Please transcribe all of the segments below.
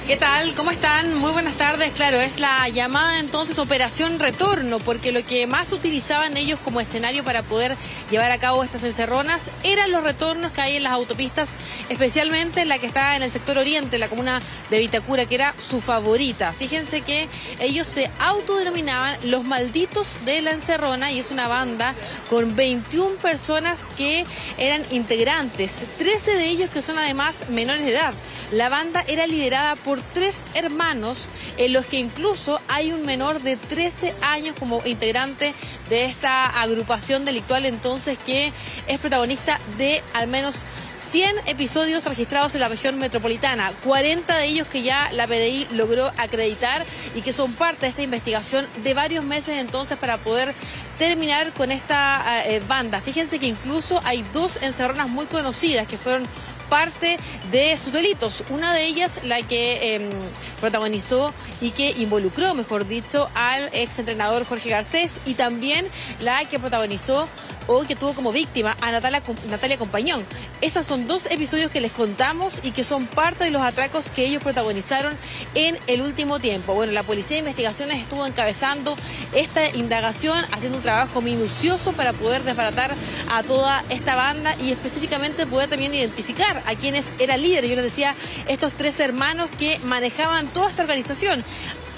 ¿Qué tal? ¿Cómo están? Muy buenas tardes. Claro, es la llamada entonces Operación Retorno, porque lo que más utilizaban ellos como escenario para poder llevar a cabo estas encerronas eran los retornos que hay en las autopistas, especialmente la que está en el sector oriente, la comuna de Vitacura, que era su favorita. Fíjense que ellos se autodenominaban los malditos de la encerrona y es una banda con 21 personas que eran integrantes, 13 de ellos que son además menores de edad. La banda era liderada por 3 hermanos, en los que incluso hay un menor de 13 años como integrante de esta agrupación delictual, entonces, que es protagonista de al menos 100 episodios registrados en la región metropolitana, 40 de ellos que ya la PDI logró acreditar y que son parte de esta investigación de varios meses entonces para poder terminar con esta banda. Fíjense que incluso hay 2 encerronas muy conocidas que fueron parte de sus delitos. Una de ellas, la que protagonizó y que involucró, mejor dicho, al exentrenador Jorge Garcés, y también la que protagonizó o que tuvo como víctima a Natalia Compañón. Esos son 2 episodios que les contamos y que son parte de los atracos que ellos protagonizaron en el último tiempo. Bueno, la Policía de Investigaciones estuvo encabezando esta indagación, haciendo un trabajo minucioso para poder desbaratar a toda esta banda y específicamente poder también identificar a quienes era líder. Yo les decía, estos 3 hermanos que manejaban toda esta organización.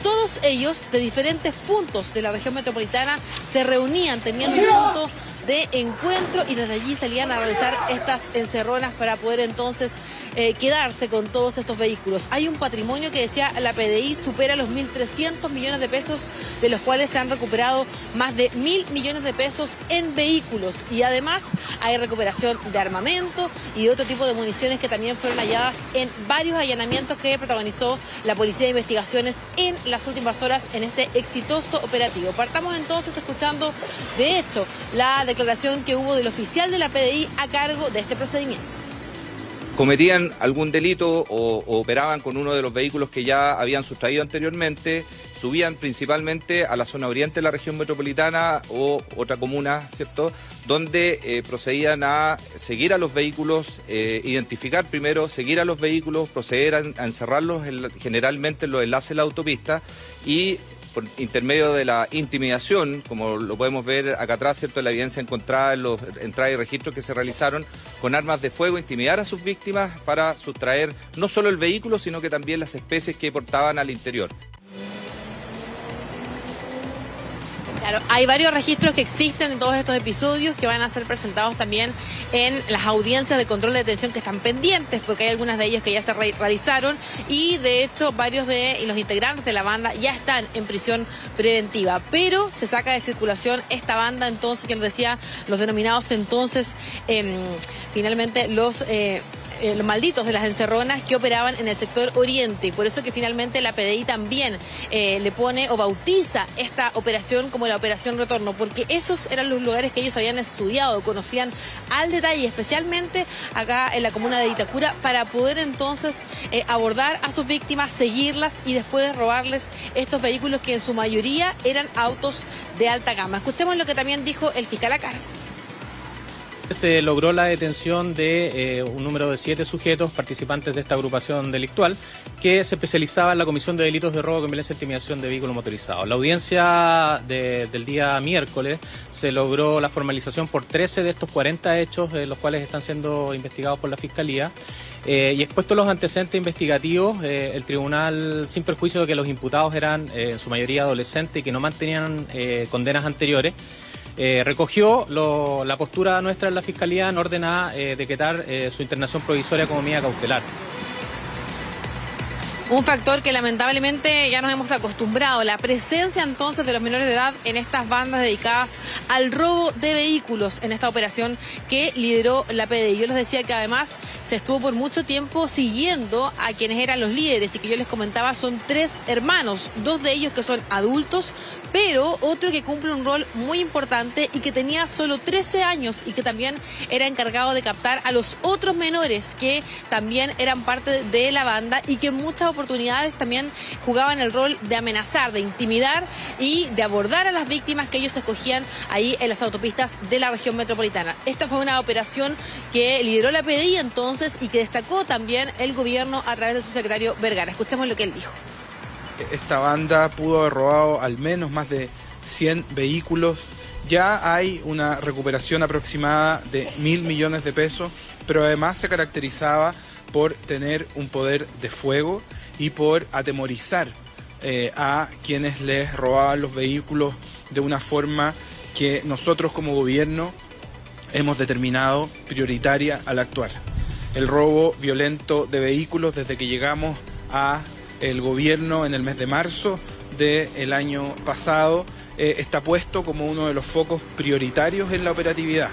Todos ellos de diferentes puntos de la región metropolitana se reunían, tenían un punto de encuentro y desde allí salían a realizar estas encerronas para poder entonces quedarse con todos estos vehículos. Hay un patrimonio que, decía la PDI, supera los 1.300 millones de pesos, de los cuales se han recuperado más de 1.000 millones de pesos en vehículos, y además hay recuperación de armamento y de otro tipo de municiones que también fueron halladas en varios allanamientos que protagonizó la Policía de Investigaciones en las últimas horas en este exitoso operativo. Partamos entonces escuchando, de hecho, la declaración que hubo del oficial de la PDI a cargo de este procedimiento. Cometían algún delito o operaban con uno de los vehículos que ya habían sustraído anteriormente, subían principalmente a la zona oriente de la región metropolitana o otra comuna, ¿cierto?, donde procedían a seguir a los vehículos, identificar primero, seguir a los vehículos, proceder a encerrarlos generalmente en los enlaces de la autopista y por intermedio de la intimidación, como lo podemos ver acá atrás, ¿cierto?, la evidencia encontrada en los entradas y registros que se realizaron, con armas de fuego, intimidar a sus víctimas para sustraer no solo el vehículo, sino que también las especies que portaban al interior. Claro, hay varios registros que existen en todos estos episodios que van a ser presentados también en las audiencias de control de detención que están pendientes, porque hay algunas de ellas que ya se realizaron y de hecho varios de los integrantes de la banda ya están en prisión preventiva, pero se saca de circulación esta banda entonces, que nos decía, los denominados entonces finalmente los malditos de las encerronas que operaban en el sector oriente, y por eso que finalmente la PDI también le pone o bautiza esta operación como la Operación Retorno, porque esos eran los lugares que ellos habían estudiado, conocían al detalle, especialmente acá en la comuna de Vitacura, para poder entonces abordar a sus víctimas, seguirlas y después robarles estos vehículos que en su mayoría eran autos de alta gama. Escuchemos lo que también dijo el fiscal a cargo. Se logró la detención de un número de 7 sujetos participantes de esta agrupación delictual que se especializaba en la comisión de delitos de robo con violencia e intimidación de vehículos motorizados. La audiencia del día miércoles se logró la formalización por 13 de estos 40 hechos, los cuales están siendo investigados por la Fiscalía. Y expuestos los antecedentes investigativos, el tribunal, sin perjuicio de que los imputados eran en su mayoría adolescentes y que no mantenían condenas anteriores, recogió la postura nuestra en la Fiscalía en orden a decretar su internación provisoria como medida cautelar. Un factor que lamentablemente ya nos hemos acostumbrado, la presencia entonces de los menores de edad en estas bandas dedicadas al robo de vehículos en esta operación que lideró la PDI. Yo les decía que además se estuvo por mucho tiempo siguiendo a quienes eran los líderes y que yo les comentaba son 3 hermanos, 2 de ellos que son adultos, pero otro que cumple un rol muy importante y que tenía solo 13 años y que también era encargado de captar a los otros menores que también eran parte de la banda y que en muchas oportunidades también jugaban el rol de amenazar, de intimidar y de abordar a las víctimas que ellos escogían ahí en las autopistas de la región metropolitana. Esta fue una operación que lideró la PDI entonces y que destacó también el gobierno a través de su secretario Vergara. Escuchemos lo que él dijo. Esta banda pudo haber robado al menos más de 100 vehículos. Ya hay una recuperación aproximada de 1.000 millones de pesos, pero además se caracterizaba por tener un poder de fuego y por atemorizar a quienes les robaban los vehículos de una forma que nosotros como gobierno hemos determinado prioritaria al actuar. El robo violento de vehículos desde que llegamos al gobierno en el mes de marzo del año pasado está puesto como uno de los focos prioritarios en la operatividad.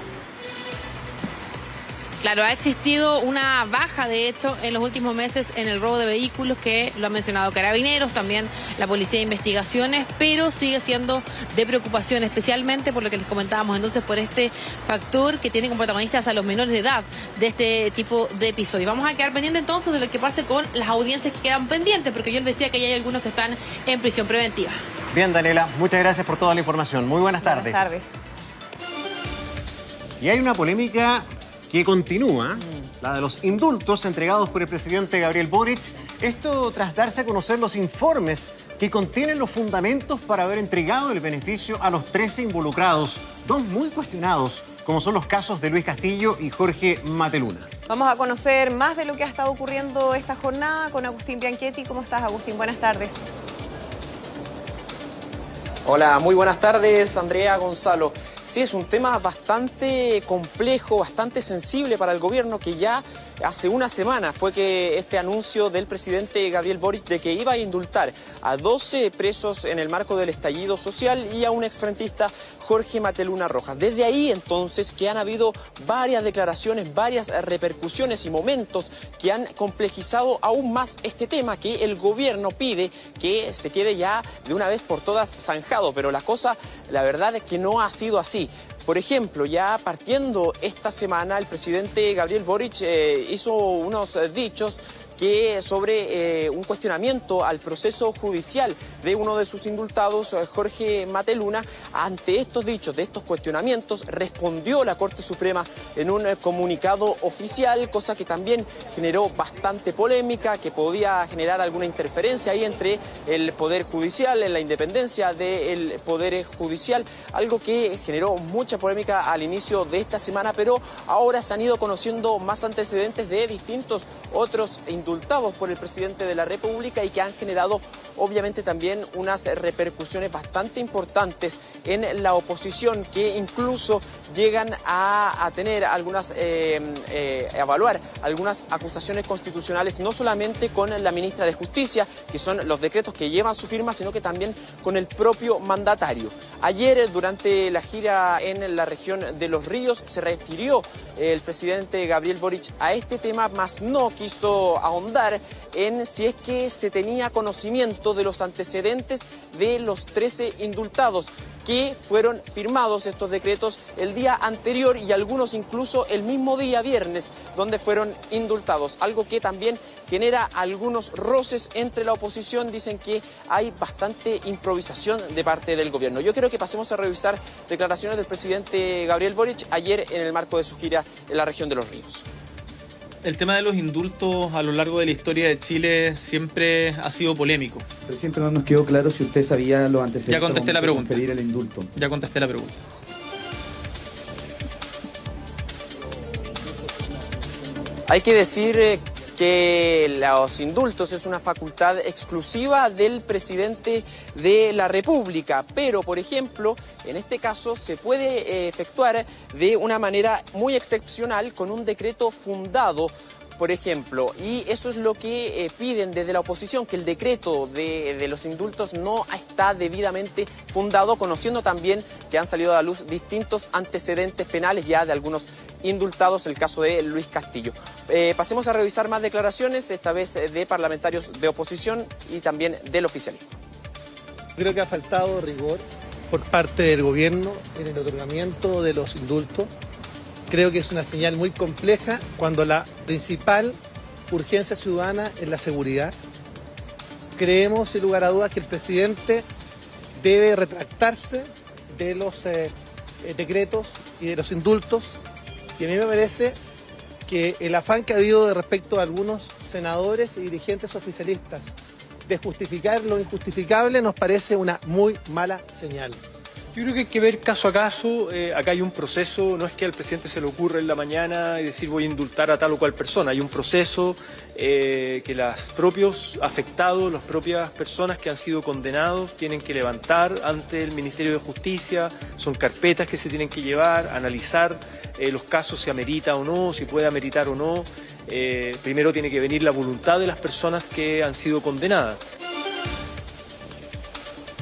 Claro, ha existido una baja, de hecho, en los últimos meses en el robo de vehículos, que lo ha mencionado Carabineros, también la Policía de Investigaciones, pero sigue siendo de preocupación, especialmente por lo que les comentábamos entonces, por este factor que tiene como protagonistas a los menores de edad de este tipo de episodios. Vamos a quedar pendientes entonces de lo que pase con las audiencias que quedan pendientes, porque yo les decía que ya hay algunos que están en prisión preventiva. Bien, Daniela, muchas gracias por toda la información. Muy buenas tardes. Buenas tardes. Y hay una polémica que continúa, la de los indultos entregados por el presidente Gabriel Boric. Esto tras darse a conocer los informes que contienen los fundamentos para haber entregado el beneficio a los 13 involucrados, dos muy cuestionados, como son los casos de Luis Castillo y Jorge Mateluna. Vamos a conocer más de lo que ha estado ocurriendo esta jornada con Agustín Bianchetti. ¿Cómo estás, Agustín? Buenas tardes. Hola, muy buenas tardes, Andrea, Gonzalo. Sí, es un tema bastante complejo, bastante sensible para el gobierno, que ya hace una semana fue que este anuncio del presidente Gabriel Boric de que iba a indultar a 12 presos en el marco del estallido social y a un exfrentista, Jorge Mateluna Rojas. Desde ahí entonces que han habido varias declaraciones, varias repercusiones y momentos que han complejizado aún más este tema, que el gobierno pide que se quede ya de una vez por todas zanjado, pero la cosa, la verdad es que no ha sido así. Por ejemplo, ya partiendo esta semana, el presidente Gabriel Boric hizo unos dichos sobre un cuestionamiento al proceso judicial de uno de sus indultados, Jorge Mateluna. Ante estos dichos, de estos cuestionamientos, respondió la Corte Suprema en un comunicado oficial, cosa que también generó bastante polémica, que podía generar alguna interferencia ahí entre el Poder Judicial, en la independencia del Poder Judicial, algo que generó mucha polémica al inicio de esta semana, pero ahora se han ido conociendo más antecedentes de distintos otros indultados por el presidente de la República y que han generado obviamente también unas repercusiones bastante importantes en la oposición, que incluso llegan a tener algunas, evaluar algunas acusaciones constitucionales, no solamente con la ministra de Justicia, que son los decretos que llevan su firma, sino que también con el propio mandatario. Ayer, durante la gira en la región de Los Ríos, se refirió el presidente Gabriel Boric a este tema, mas no quiso ahondar en si es que se tenía conocimiento de los antecedentes de los 13 indultados, que fueron firmados estos decretos el día anterior y algunos incluso el mismo día viernes, donde fueron indultados, algo que también genera algunos roces entre la oposición. Dicen que hay bastante improvisación de parte del gobierno. Yo creo que pasemos a revisar declaraciones del presidente Gabriel Boric ayer en el marco de su gira en la región de Los Ríos. El tema de los indultos a lo largo de la historia de Chile siempre ha sido polémico. Pero siempre no nos quedó claro si usted sabía los antecedentes. Ya contesté la pregunta. Pedir el indulto. Ya contesté la pregunta. Hay que decir que los indultos es una facultad exclusiva del presidente de la República, pero, por ejemplo, en este caso se puede efectuar de una manera muy excepcional con un decreto fundado, por ejemplo, y eso es lo que piden desde la oposición, que el decreto de los indultos no está debidamente fundado, conociendo también que han salido a la luz distintos antecedentes penales ya de algunos indultados, el caso de Luis Castillo. Pasemos a revisar más declaraciones, esta vez de parlamentarios de oposición y también del oficialismo. Creo que ha faltado rigor por parte del gobierno en el otorgamiento de los indultos. Creo que es una señal muy compleja cuando la principal urgencia ciudadana es la seguridad. creemos, sin lugar a dudas, que el presidente debe retractarse de los decretos y de los indultos. Y a mí me parece que el afán que ha habido de respecto a algunos senadores y dirigentes oficialistas de justificar lo injustificable nos parece una muy mala señal. Yo creo que hay que ver caso a caso. Acá hay un proceso, no es que al presidente se le ocurra en la mañana y decir voy a indultar a tal o cual persona. Hay un proceso que los propios afectados, las propias personas que han sido condenados tienen que levantar ante el Ministerio de Justicia. Son carpetas que se tienen que llevar, analizar los casos si amerita o no, si puede ameritar o no. Primero tiene que venir la voluntad de las personas que han sido condenadas.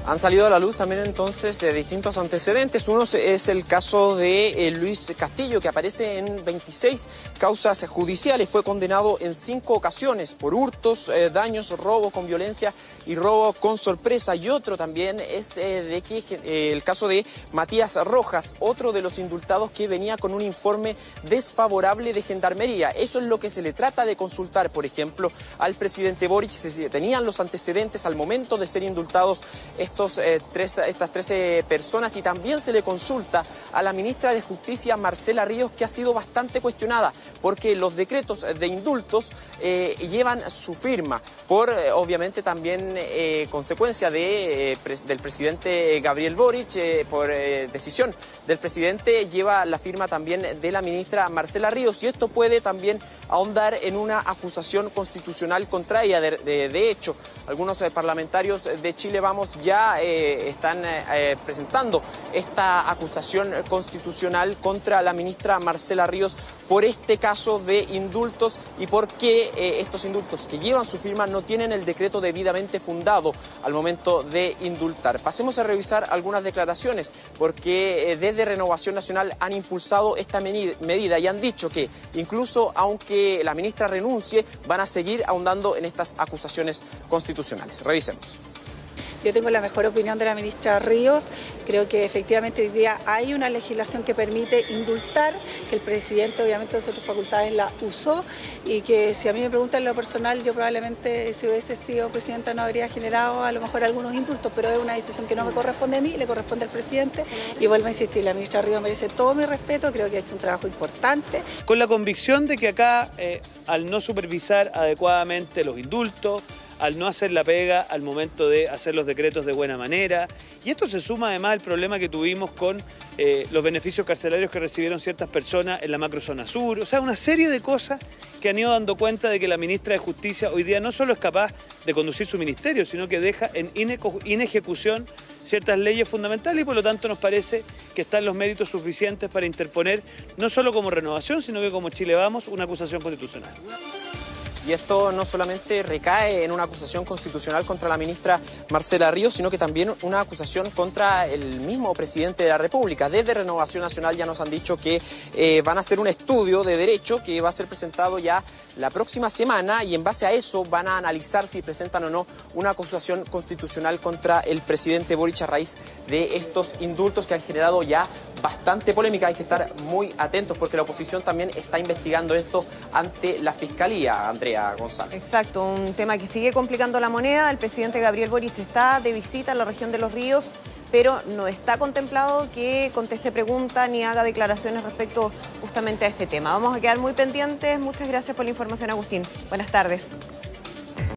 Han salido a la luz también entonces distintos antecedentes. Uno es el caso de Luis Castillo, que aparece en 26 causas judiciales. Fue condenado en 5 ocasiones por hurtos, daños, robo con violencia y robo con sorpresa. Y otro también es el caso de Matías Rojas, otro de los indultados que venía con un informe desfavorable de Gendarmería. Eso es lo que se le trata de consultar, por ejemplo, al presidente Boric, si tenían los antecedentes al momento de ser indultados estas 13 personas, y también se le consulta a la ministra de Justicia, Marcela Ríos, que ha sido bastante cuestionada porque los decretos de indultos llevan su firma por, obviamente, también consecuencia del presidente Gabriel Boric, por decisión del presidente, lleva la firma también de la ministra Marcela Ríos, y esto puede también ahondar en una acusación constitucional contra ella. De hecho, algunos parlamentarios de Chile Vamos ya están presentando esta acusación constitucional contra la ministra Marcela Ríos por este caso de indultos y porque estos indultos que llevan su firma no tienen el decreto debidamente fundado al momento de indultar. Pasemos a revisar algunas declaraciones, porque desde Renovación Nacional han impulsado esta medida y han dicho que incluso aunque la ministra renuncie, van a seguir ahondando en estas acusaciones constitucionales. Revisemos. Yo tengo la mejor opinión de la ministra Ríos. Creo que efectivamente hoy día hay una legislación que permite indultar, que el presidente obviamente de sus facultades la usó, y que si a mí me preguntan en lo personal, yo probablemente si hubiese sido presidenta no habría generado a lo mejor algunos indultos, pero es una decisión que no me corresponde a mí, le corresponde al presidente. Y vuelvo a insistir, la ministra Ríos merece todo mi respeto, creo que ha hecho un trabajo importante. Con la convicción de que acá, al no supervisar adecuadamente los indultos, al no hacer la pega al momento de hacer los decretos de buena manera. Y esto se suma además al problema que tuvimos con los beneficios carcelarios que recibieron ciertas personas en la macrozona sur. O sea, una serie de cosas que han ido dando cuenta de que la ministra de Justicia hoy día no solo es capaz de conducir su ministerio, sino que deja en inejecución ciertas leyes fundamentales, y por lo tanto nos parece que están los méritos suficientes para interponer, no solo como Renovación, sino que como Chile Vamos, una acusación constitucional. Y esto no solamente recae en una acusación constitucional contra la ministra Marcela Ríos, sino que también una acusación contra el mismo presidente de la República. Desde Renovación Nacional ya nos han dicho que van a hacer un estudio de derecho que va a ser presentado ya la próxima semana, y en base a eso van a analizar si presentan o no una acusación constitucional contra el presidente Boric a raíz de estos indultos que han generado ya bastante polémica. Hay que estar muy atentos porque la oposición también está investigando esto ante la Fiscalía, Andrea González. Exacto, un tema que sigue complicando la moneda. El presidente Gabriel Boric está de visita en la región de Los Ríos, pero no está contemplado que conteste preguntas ni haga declaraciones respecto justamente a este tema. Vamos a quedar muy pendientes. Muchas gracias por la información, Agustín. Buenas tardes.